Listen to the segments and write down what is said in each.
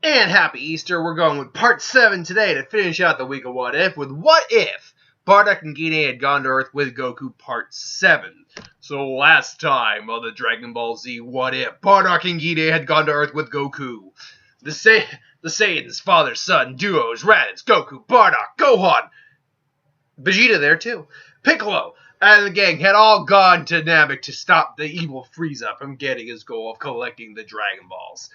And happy Easter. We're going with part 7 today to finish out the week of What If with What If Bardock and Gine had gone to Earth with Goku part 7. So last time on the Dragon Ball Z What If Bardock and Gine had gone to Earth with Goku. The Saiyans, father-son duos, Raditz, Goku, Bardock, Gohan, Vegeta there too, Piccolo, and the gang had all gone to Namek to stop the evil Frieza from getting his goal of collecting the Dragon Balls.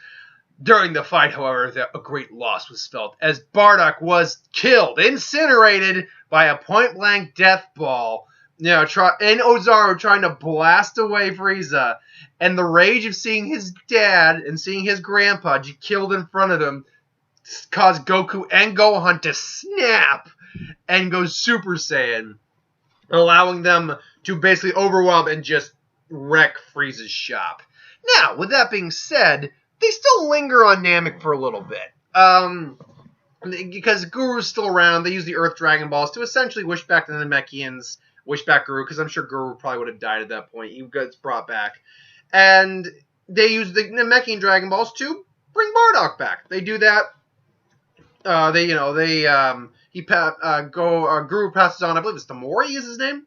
During the fight, however, a great loss was felt as Bardock was killed, incinerated by a point-blank death ball. And Ozaru trying to blast away Frieza, and the rage of seeing his dad and seeing his grandpa killed in front of him caused Goku and Gohan to snap and go Super Saiyan, allowing them to basically overwhelm and just wreck Frieza's shop. Now, with that being said, they still linger on Namek for a little bit. Because Guru's still around, they use the Earth Dragon Balls to essentially wish back the Namekians, wish back Guru, because I'm sure Guru probably would have died at that point. He gets brought back. And they use the Namekian Dragon Balls to bring Bardock back. They do that. Guru passes on, I believe it's to Mori is his name?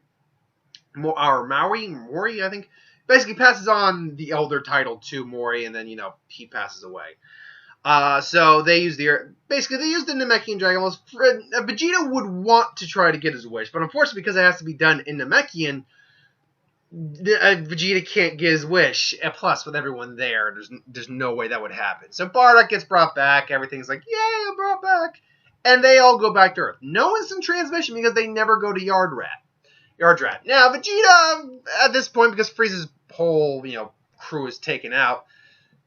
Mori, I think. Basically passes on the elder title to Mori, and then, he passes away. So they use the Namekian Dragon Balls. Vegeta would want to try to get his wish, but unfortunately, because it has to be done in Namekian, Vegeta can't get his wish. And plus, with everyone there, there's no way that would happen. So Bardock gets brought back. Everything's like, yay, I'm brought back. And they all go back to Earth. No instant transmission because they never go to Yardrat. Now, Vegeta, at this point, because Frieza's whole, crew is taken out,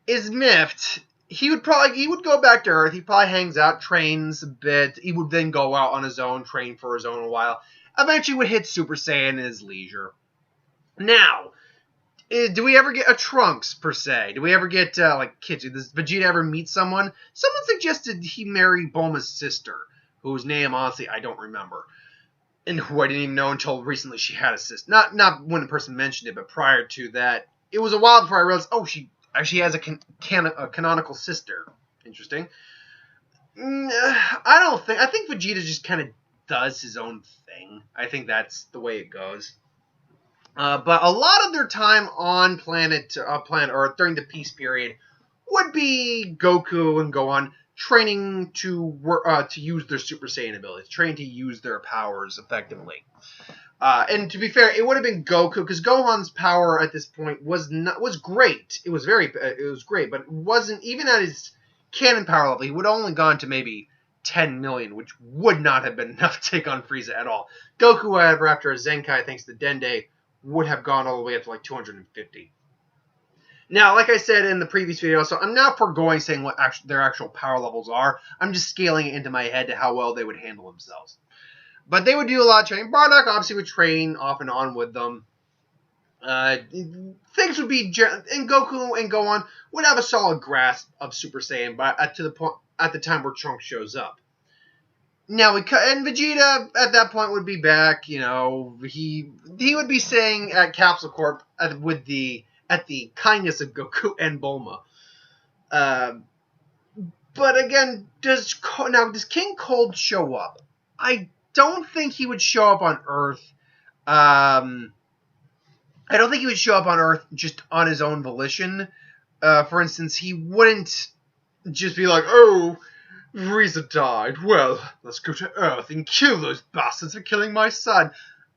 is miffed. He would go back to Earth. He probably hangs out, trains a bit. He would then go out on his own, train for his own a while. Eventually would hit Super Saiyan in his leisure. Now, do we ever get a Trunks, per se? Do we ever get, kids? Does Vegeta ever meet someone? Someone suggested he marry Bulma's sister, whose name, honestly, I don't remember. And who I didn't even know until recently she had a sister. Not when the person mentioned it, but prior to that. It was a while before I realized, she actually has a canonical sister. Interesting. I think Vegeta just kind of does his own thing. I think that's the way it goes. But a lot of their time on planet Earth during the peace period would be Goku and Gohan training to use their Super Saiyan abilities, training to use their powers effectively. And to be fair, it would have been Goku, because Gohan's power at this point was great. It was great, but it wasn't, even at his cannon power level, he would have only gone to maybe 10 million, which would not have been enough to take on Frieza at all. Goku, however, after a Zenkai, thanks to Dende, would have gone all the way up to 250. Now, like I said in the previous video, so I'm not foregoing saying what their actual power levels are. I'm just scaling it into my head to how well they would handle themselves. But they would do a lot of training. Bardock obviously would train off and on with them. Things would be, and Goku and Gohan would have a solid grasp of Super Saiyan at the time where Trunks shows up. Now, and Vegeta at that point would be back. He would be staying at Capsule Corp at the kindness of Goku and Bulma. But again, does King Cold show up? I don't think he would show up on Earth. I don't think he would show up on Earth just on his own volition. For instance, he wouldn't just be like, oh, Frieza died. Well, let's go to Earth and kill those bastards for killing my son.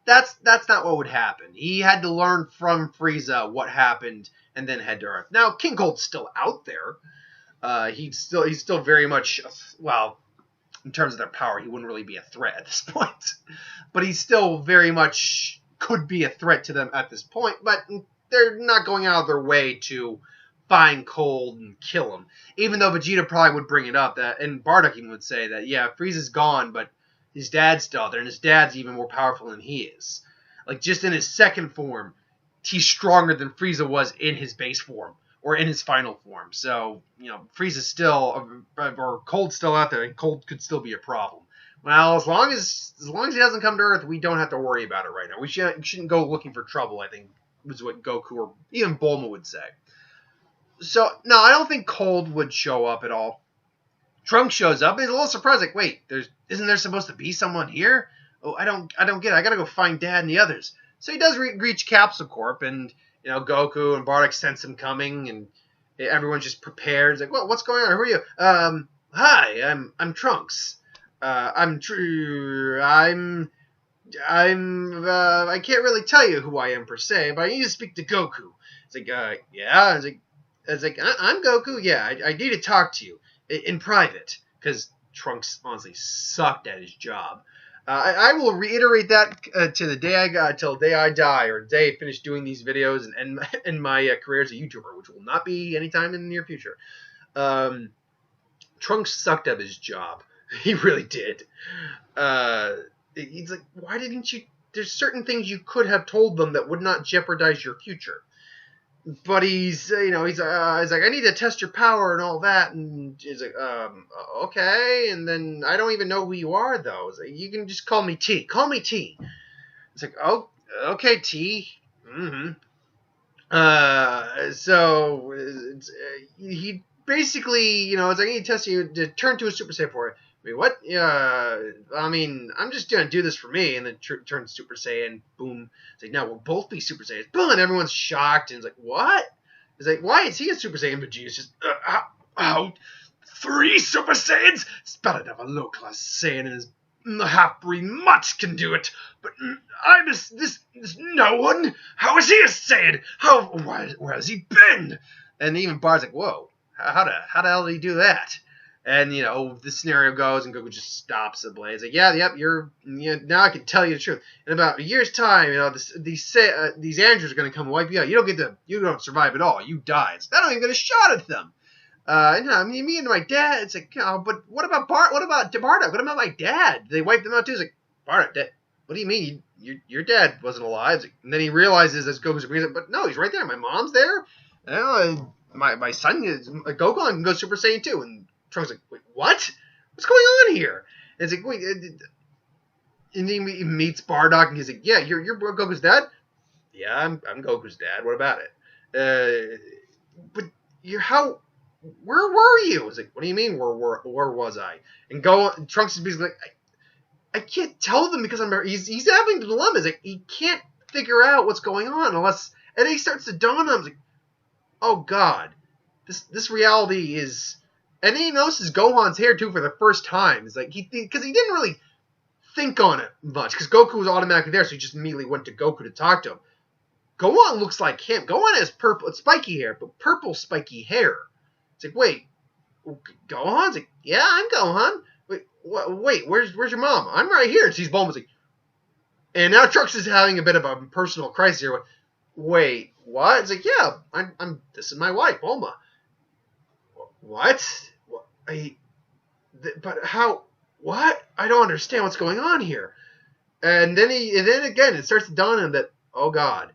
That's not what would happen. He had to learn from Frieza what happened and then head to Earth. Now, King Cold's still out there. He's still very much, in terms of their power, he wouldn't really be a threat at this point. But he still very much could be a threat to them at this point. But they're not going out of their way to find Cold and kill him. Even though Vegeta probably would bring it up, and Bardock even would say that, yeah, Frieza's gone, but his dad's still out there, and his dad's even more powerful than he is. Just in his second form, he's stronger than Frieza was in his base form, or in his final form. So, Frieza's still, or Cold's still out there, and Cold could still be a problem. Well, as long as he doesn't come to Earth, we don't have to worry about it right now. We shouldn't go looking for trouble, I think, was what Goku or even Bulma would say. So, no, I don't think Cold would show up at all. Trunks shows up and he's a little surprised, like, wait, isn't there supposed to be someone here? Oh, I don't get it. I gotta go find Dad and the others. So he does reach Capsule Corp, and Goku and Bardock sense him coming, and everyone's just prepared. It's like, well, what's going on? Who are you? Hi, I'm Trunks. I'm true. I can't really tell you who I am per se, but I need to speak to Goku. It's like, yeah. It's like, I'm Goku. Yeah, I need to talk to you in private, because Trunks honestly sucked at his job. I will reiterate that till the day I die, or the day I finish doing these videos and my career as a YouTuber, which will not be anytime in the near future. Trunks sucked at his job. He really did. He's like, why didn't you? There's certain things you could have told them that would not jeopardize your future. But he's like, I need to test your power and all that, and he's like, okay. And then I don't even know who you are, though. It's like, you can just call me T. Call me T. It's like, oh, okay, T. Mm-hmm. So he basically, it's like, I need to test you to turn to a Super Saiyan for it. Wait, what? I mean, I'm just gonna do this for me, and then turn Super Saiyan. Boom. It's like, now we'll both be Super Saiyans. Boom, and everyone's shocked, and it's like, what? It's like, why is he a Super Saiyan? Vegeta's just, how? 3 Super Saiyans? It's better to have a low-class Saiyan, and his half-breed mutt can do it. But I'm this no one. How is he a Saiyan? Where has he been? And even Bar's like, whoa, how the hell did he do that? And, the scenario goes, and Goku just stops the blade. He's like, yep, now I can tell you the truth. In about a year's time, these androids are going to come and wipe you out. You don't survive at all. You die. I don't even get a shot at them. Me and my dad, it's like, but what about Bardock? What about my dad? They wiped them out too. It's like, Bardock, what do you mean? Your dad wasn't alive? Like, and then he realizes as Goku's like, but no, he's right there. My mom's there. My son, Goku, can go Super Saiyan too. And Trunks like, wait, what? What's going on here? And it's like, wait, and he meets Bardock, and he's like, yeah, you're Goku's dad? Yeah, I'm Goku's dad. What about it? But where were you? It's like, what do you mean, where was I? And Trunks is basically like, I can't tell them because he's having the dilemma. It's like, he can't figure out what's going on unless, and then he starts to dawn on him. It's like, oh God, this reality is. And then he notices Gohan's hair, too, for the first time. It's like, because he didn't really think on it much, because Goku was automatically there, so he just immediately went to Goku to talk to him. Gohan looks like him. Gohan has spiky hair, but purple spiky hair. It's like, wait, Gohan's like, yeah, I'm Gohan. Wait, where's your mom? I'm right here. And she's Bulma's like, and now Trunks is having a bit of a personal crisis here. Wait, what? It's like, yeah, this is my wife, Bulma. What? But how? What? I don't understand what's going on here. And then again, it starts to dawn on him that, oh God,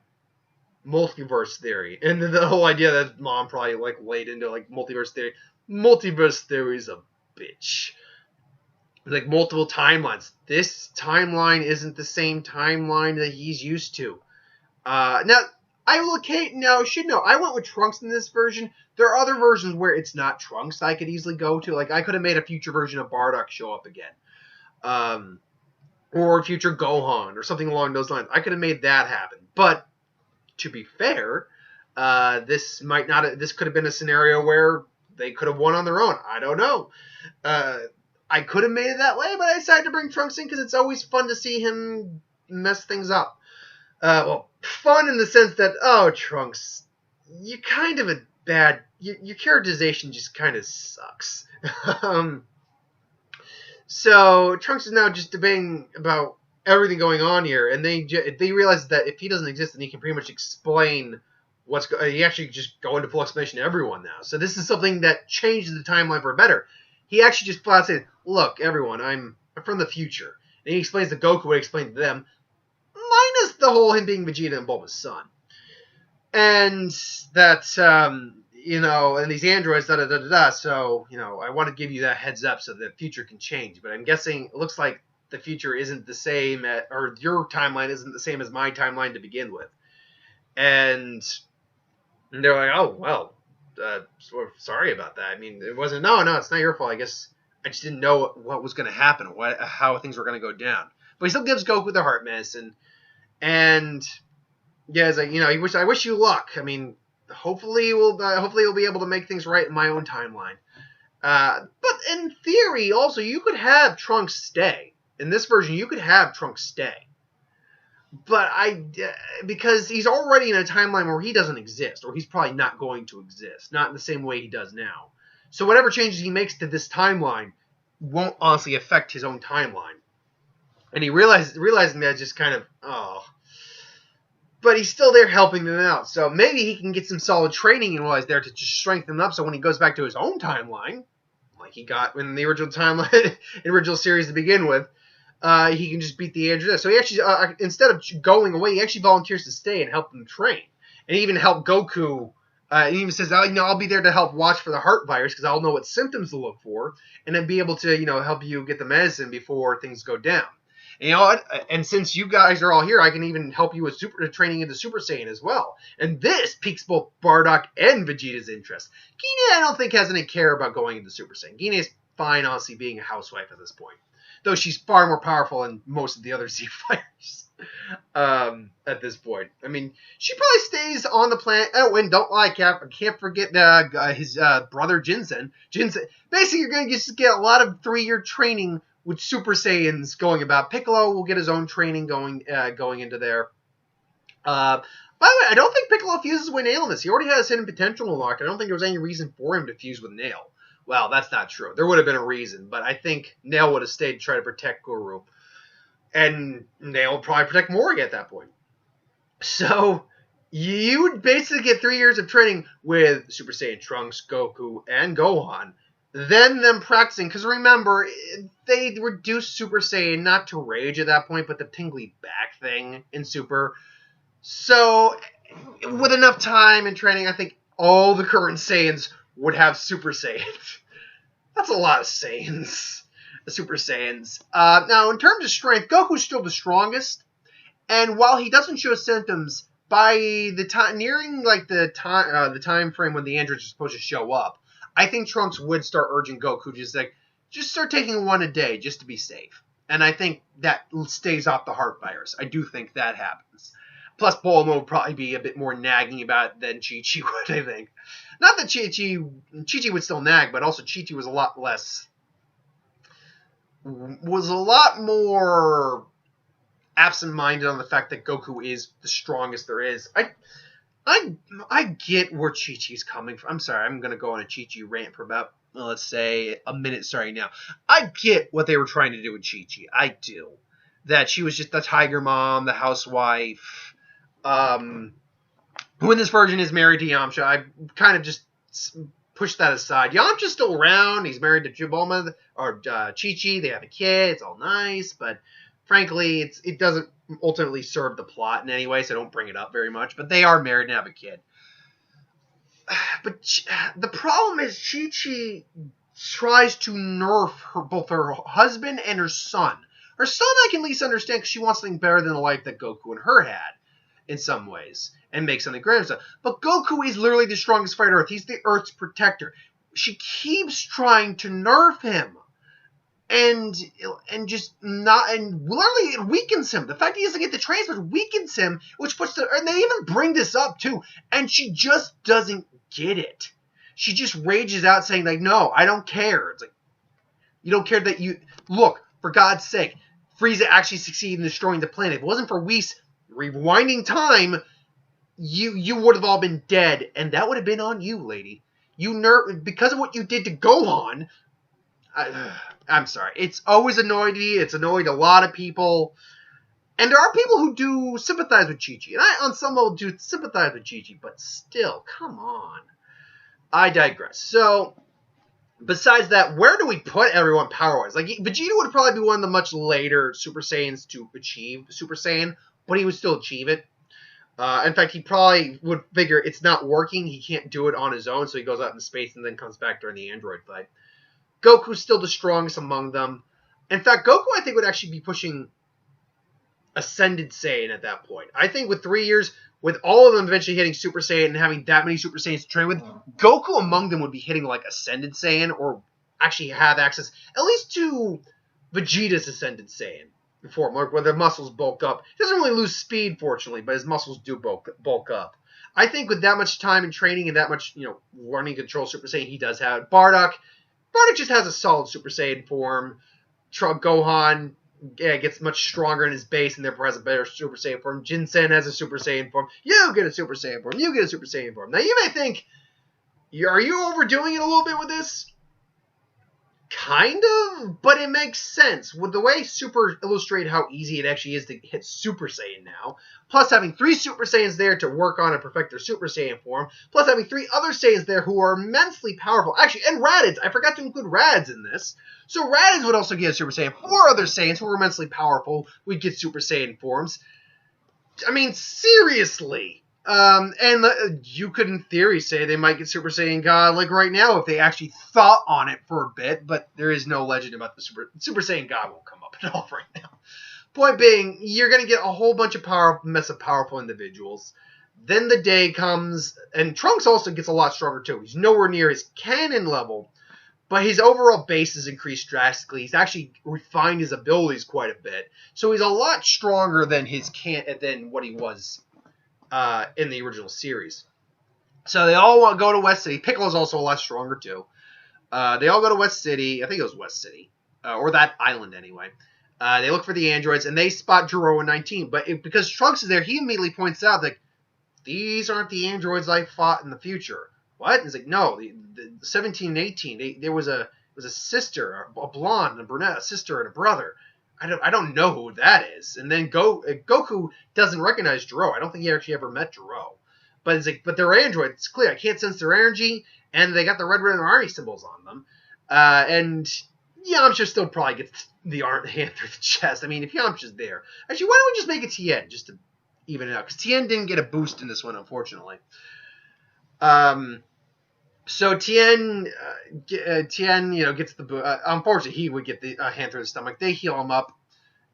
multiverse theory, and then the whole idea that mom probably laid into multiverse theory. Multiverse theory is a bitch. Like multiple timelines. This timeline isn't the same timeline that he's used to. Now. I went with Trunks in this version. There are other versions where it's not Trunks I could easily go to. Like, I could have made a future version of Bardock show up again. Or future Gohan, or something along those lines. I could have made that happen. But, to be fair, this could have been a scenario where they could have won on their own. I don't know. I could have made it that way, but I decided to bring Trunks in because it's always fun to see him mess things up. Fun in the sense that, oh, Trunks, you're kind of a bad. Your characterization just kind of sucks. So Trunks is now just debating about everything going on here, and they realize that if he doesn't exist, then he can pretty much explain he actually just go into full explanation to everyone now. So this is something that changes the timeline for better. He actually just flat said, "Look, everyone, I'm from the future," and he explains to Goku what he explained to them. Minus the whole him being Vegeta and Bulma's son. And that, and these androids, so, I want to give you that heads up so the future can change. But I'm guessing it looks like the future isn't the same, or your timeline isn't the same as my timeline to begin with. And they're like, oh, well, sorry about that. I mean, it wasn't, no, it's not your fault. I guess I just didn't know what was going to happen, how things were going to go down. But he still gives Goku the heart medicine, and yeah, it's like, I wish you luck. I mean, hopefully we'll be able to make things right in my own timeline. But in theory, also, you could have Trunks stay. In this version, you could have Trunks stay. But because he's already in a timeline where he doesn't exist, or he's probably not going to exist, not in the same way he does now. So whatever changes he makes to this timeline won't honestly affect his own timeline. And he realizing that just kind of, but he's still there helping them out. So maybe he can get some solid training in while he's there to just strengthen them up. So when he goes back to his own timeline, like he got in the original timeline, original series to begin with, he can just beat the Android. So he actually, instead of going away, he actually volunteers to stay and help them train. And he even helped Goku. He even says, I'll be there to help watch for the heart virus because I'll know what symptoms to look for and then be able to, help you get the medicine before things go down. And, and since you guys are all here, I can even help you with training into Super Saiyan as well. And this piques both Bardock and Vegeta's interest. Gine, I don't think, has any care about going into Super Saiyan. Gine is fine, honestly, being a housewife at this point. Though she's far more powerful than most of the other Z fighters at this point. I mean, she probably stays on the planet. Oh, and I can't forget his brother Jinsen. Basically, you're going to just get a lot of 3-year training with Super Saiyans going about. Piccolo will get his own training going into there. By the way, I don't think Piccolo fuses with Nail in this. He already has hidden potential unlocked. I don't think there was any reason for him to fuse with Nail. Well, that's not true. There would have been a reason, but I think Nail would have stayed to try to protect Guru. And Nail would probably protect Mori at that point. So, you would basically get 3 years of training with Super Saiyan Trunks, Goku, and Gohan. Then them practicing, because remember, they reduced Super Saiyan not to rage at that point, but the tingly back thing in Super. So, with enough time and training, I think all the current Saiyans would have Super Saiyans. That's a lot of Saiyans. The Super Saiyans. Now, in terms of strength, Goku's still the strongest. And while he doesn't show symptoms, by the time nearing the time frame when the androids are supposed to show up, I think Trunks would start urging Goku just start taking one a day just to be safe. And I think that stays off the heart virus. I do think that happens. Plus, Bulma will probably be a bit more nagging about it than Chi-Chi would, I think. Not that Chi-Chi would still nag, but also Chi-Chi was a lot more absent-minded on the fact that Goku is the strongest there is. I get where Chi-Chi's coming from. I'm sorry, I'm going to go on a Chi-Chi rant for about, let's say, a minute starting now. I get what they were trying to do with Chi-Chi. I do. That she was just the tiger mom, the housewife, who in this version is married to Yamcha. I kind of just pushed that aside. Yamcha's still around. He's married to Bulma or Chi-Chi. They have a kid. It's all nice, but frankly, it doesn't ultimately serve the plot in any way, so I don't bring it up very much. But they are married and have a kid. But the problem is Chi-Chi tries to nerf both her husband and her son. Her son I can at least understand because she wants something better than the life that Goku and her had in some ways and make something greater stuff. But Goku is literally the strongest fighter on Earth. He's the Earth's protector. She keeps trying to nerf him. And just not, and literally it weakens him. The fact he doesn't get the transfer weakens him, which puts and they even bring this up too, and she just doesn't get it. She just rages out saying no, I don't care. It's like, you don't care that look, for God's sake, Frieza actually succeeded in destroying the planet. If it wasn't for Whis rewinding time, you would have all been dead, and that would have been on you, lady. Because of what you did to Gohan. I'm sorry. It's always annoyed me. It's annoyed a lot of people. And there are people who do sympathize with Chi-Chi. And I, on some level, do sympathize with Chi-Chi. But still, come on. I digress. So, besides that, where do we put everyone power-wise? Vegeta would probably be one of the much later Super Saiyans to achieve Super Saiyan. But he would still achieve it. In fact, he probably would figure it's not working. He can't do it on his own. So he goes out in space and then comes back during the android fight. Goku's still the strongest among them. In fact, Goku, I think, would actually be pushing Ascended Saiyan at that point. I think with 3 years, with all of them eventually hitting Super Saiyan and having that many Super Saiyans to train with, Goku among them would be hitting Ascended Saiyan or actually have access, at least to Vegeta's Ascended Saiyan form, where the muscles bulk up. He doesn't really lose speed, fortunately, but his muscles do bulk up. I think with that much time and training and that much, learning to control Super Saiyan, he does have it. Bardock just has a solid Super Saiyan form. Gohan gets much stronger in his base and therefore has a better Super Saiyan form. Jinsen has a Super Saiyan form. You get a Super Saiyan form. You get a Super Saiyan form. Now, you may think, are you overdoing it a little bit with this? Kind of, but it makes sense. With the way Super illustrated how easy it actually is to hit Super Saiyan now, plus having 3 Super Saiyans there to work on and perfect their Super Saiyan form, plus having 3 other Saiyans there who are immensely powerful. Actually, and Raditz. I forgot to include Raditz in this. So Raditz would also get a Super Saiyan. 4 other Saiyans who are immensely powerful would get Super Saiyan forms. I mean, seriously. You could, in theory, say they might get Super Saiyan God like right now if they actually thought on it for a bit, but there is no legend about the Super Saiyan God won't come up at all right now. Point being, you're going to get a whole bunch of powerful individuals. Then the day comes, and Trunks also gets a lot stronger too. He's nowhere near his canon level, but his overall base has increased drastically. He's actually refined his abilities quite a bit, so he's a lot stronger than than what he was in the original series. So they all want to go to West City. Piccolo's also a lot stronger too. They all go to West City. I think it was West City. Or that island anyway. They look for the androids and they spot Gero and 19. But because Trunks is there, he immediately points out that these aren't the androids I fought in the future. What? And he's like, no, the 17 and 18, there was a sister, a blonde, a brunette, a sister and a brother. I don't know who that is. And then Goku doesn't recognize Gero. I don't think he actually ever met Gero. But it's like, but they're androids. It's clear. I can't sense their energy, and they got the Red Ribbon Army symbols on them. And Yamcha still probably gets the hand through the chest. I mean, if Yamcha's there. Actually, why don't we just make it Tien, just to even it out? Because Tien didn't get a boost in this one, unfortunately. So Tien, gets the boost. Unfortunately, he would get the hand through the stomach. They heal him up.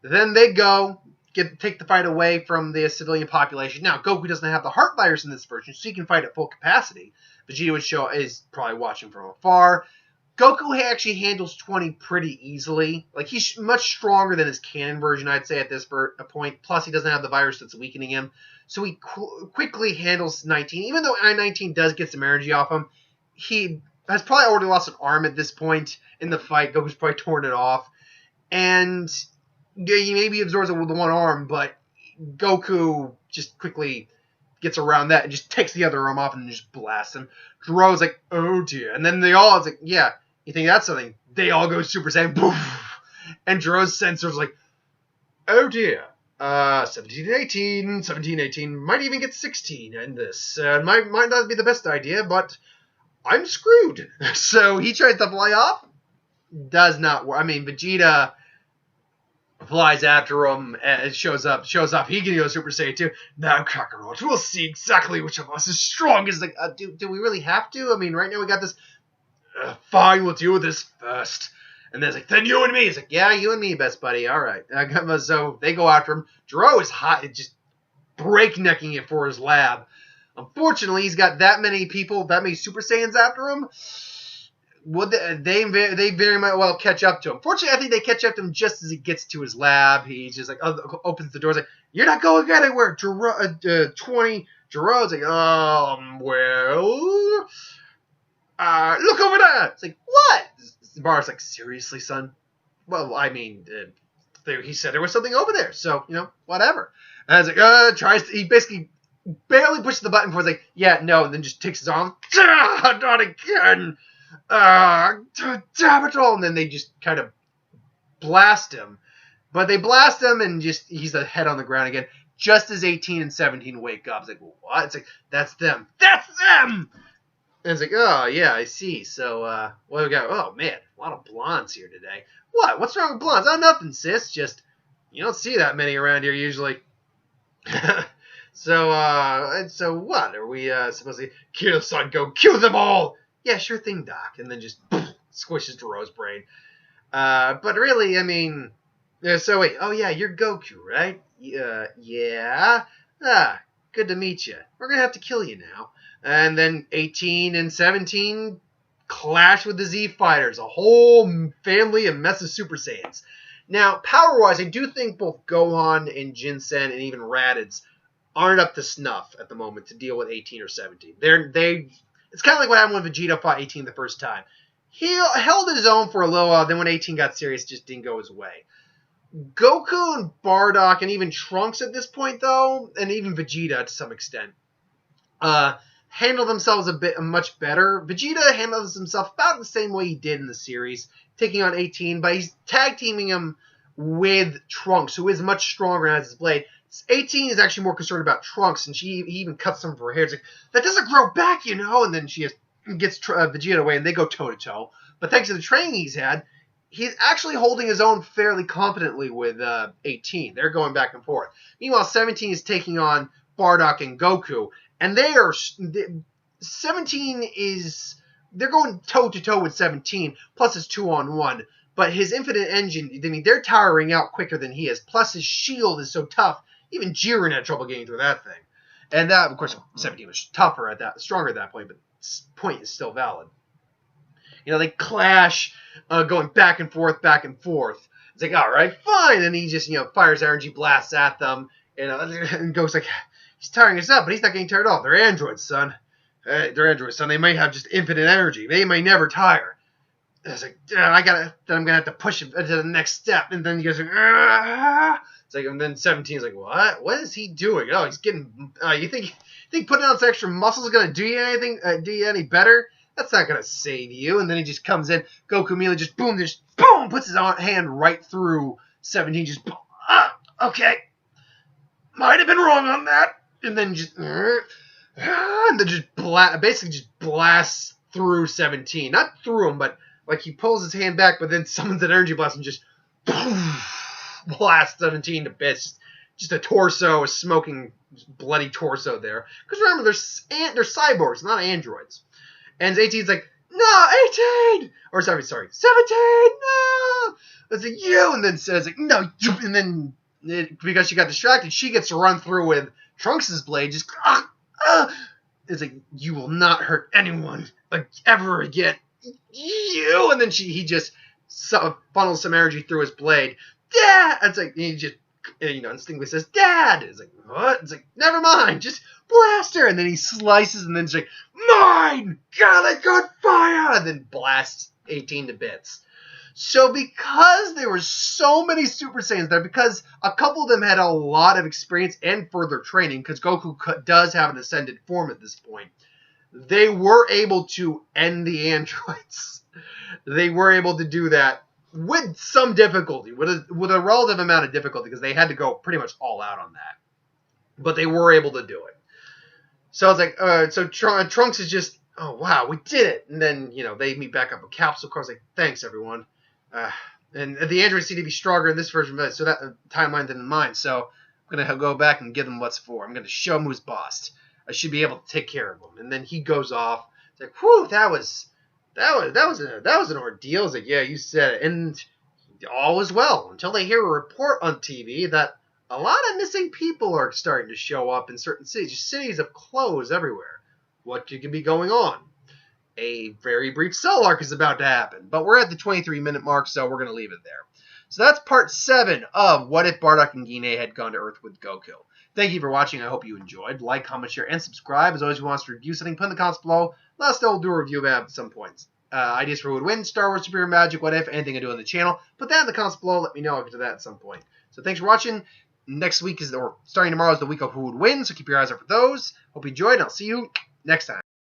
Then they go take the fight away from the civilian population. Now, Goku doesn't have the heart virus in this version, so he can fight at full capacity. Vegeta is probably watching from afar. Goku actually handles 20 pretty easily. Like, he's much stronger than his canon version, I'd say, at this point. Plus, he doesn't have the virus that's weakening him. So he quickly handles 19. Even though I-19 does get some energy off him, he has probably already lost an arm at this point in the fight. Goku's probably torn it off. And he maybe absorbs it with the one arm, but Goku just quickly gets around that and just takes the other arm off and just blasts him. Gero's like, oh dear. And then it's like, yeah, you think that's something? They all go Super Saiyan, poof. And Gero's sensor's like, oh dear. 17-18 might even get 16 in this. Might not be the best idea, but I'm screwed. So he tries to fly off. Does not work. I mean, Vegeta flies after him and shows up. He can go Super Saiyan too. Now, Kakarot, we'll see exactly which of us is strongest. Like, do we really have to? I mean, right now we got this. Fine, we'll deal with this first. And then it's like, then you and me. It's like, yeah, you and me, best buddy. All right. So they go after him. Gero is hot, just breaknecking it for his lab. Unfortunately, he's got that many people, that many Super Saiyans after him. Would they very much well catch up to him? Fortunately, I think they catch up to him just as he gets to his lab. He just opens the doors like, "You're not going anywhere." 20. Gero's like, well, look over there. It's like, what? Bar's like, seriously, son? Well, I mean, he said there was something over there, so whatever. And I was like, he basically barely pushes the button before he's like, yeah, no, and then just takes his arm, not again. Damn it all. And then they just kind of blast him. But they blast him and he's the head on the ground again. Just as 18 and 17 wake up. It's like, what? It's like, that's them. That's them! And it's like, oh, yeah, I see. So, what do we got? Oh, man, a lot of blondes here today. What? What's wrong with blondes? Oh, nothing, sis. Just, you don't see that many around here usually. So what? Are we supposed to kill son, go kill them all? Yeah, sure thing, Doc. And then just squishes Gero's brain. But really, I mean, so wait. Oh, yeah, you're Goku, right? Yeah. Good to meet you. We're going to have to kill you now. And then 18 and 17 clash with the Z Fighters, a whole family and mess of Super Saiyans. Now, power-wise, I do think both Gohan and Jinsen and even Raditz aren't up to snuff at the moment to deal with 18 or 17. It's kind of like what happened when Vegeta fought 18 the first time. He held his own for a little while, then when 18 got serious, it just didn't go his way. Goku and Bardock and even Trunks at this point, though, and even Vegeta to some extent, handle themselves much better. Vegeta handles himself about the same way he did in the series, taking on 18, but he's tag teaming him with Trunks, who is much stronger and has his blade. 18 is actually more concerned about Trunks, and he even cuts some of her hair. It's like, that doesn't grow back, you know? And then she gets Vegeta away, and they go toe-to-toe. But thanks to the training he's had, he's actually holding his own fairly competently with 18. They're going back and forth. Meanwhile, 17 is taking on Bardock and Goku, and 17 is... They're going toe-to-toe with 17, plus it's 2-on-1. But his infinite engine, I mean, they're towering out quicker than he is. Plus his shield is so tough. Even Jiren had trouble getting through that thing. And that, of course, 17 was stronger at that point, but this point is still valid. You know, they clash, going back and forth. It's like, all right, fine. And he just, fires energy blasts at them. And goes like, he's tiring us up, but he's not getting tired off. They're androids, son. Hey, they're androids, son. They might have just infinite energy. They may never tire. And I was like, I'm going to have to push him to the next step. And then he goes, ah. It's like, and then 17 is like, what? What is he doing? Oh, he's getting, you think putting on some extra muscle is going to do you anything, do you any better? That's not going to save you. And then he just comes in. Goku immediately just boom, puts his hand right through 17. Just, boom. Okay. Might have been wrong on that. And then just, and then just basically just blasts through 17. Not through him, but like he pulls his hand back, but then summons an energy blast and just blasts 17 to bits. Just a torso, a smoking, bloody torso there. Because remember, they're cyborgs, not androids. And 18's like, no, 18! Or sorry, 17! No! It's like, you! And then says, like, no, and then, because she got distracted, she gets to run through with Trunks' blade, just, it's like, you will not hurt anyone, like, ever again. You! And then he just funnels some energy through his blade. Dad! It's like, he just, instinctively says, Dad! It's like, what? It's like, never mind, just blast her! And then he slices, and then it's like, mine! God, I got fire! And then blasts 18 to bits. So because there were so many Super Saiyans there, because a couple of them had a lot of experience and further training, because Goku does have an ascended form at this point, they were able to end the androids. They were able to do that with some difficulty, with a relative amount of difficulty, because they had to go pretty much all out on that. But they were able to do it. So I was like, so Trunks is just, oh wow, we did it. And then, they meet back up with Capsule Car. I was like, thanks everyone. And the androids seem to be stronger in this version, so that timeline than in mine. So I'm gonna go back and give them what's for. I'm gonna show him who's boss. I should be able to take care of him. And then he goes off. It's like, whew, that was an ordeal. It's like, yeah, you said it. And all is well until they hear a report on TV that a lot of missing people are starting to show up in certain cities. Cities have closed everywhere. What could be going on? A very brief cell arc is about to happen. But we're at the 23-minute mark, so we're going to leave it there. So that's part 7 of What If Bardock and Gine Had Gone to Earth with Goku. Thank you for watching. I hope you enjoyed. Like, comment, share, and subscribe. As always, if you want us to review something, put in the comments below. Let us know. We'll do a review of it at some points. Ideas for who would win, Star Wars, Superior Magic, what if, anything I do on the channel. Put that in the comments below. Let me know. I'll get to that at some point. So thanks for watching. Next week or starting tomorrow is the week of who would win, so keep your eyes out for those. Hope you enjoyed, and I'll see you next time.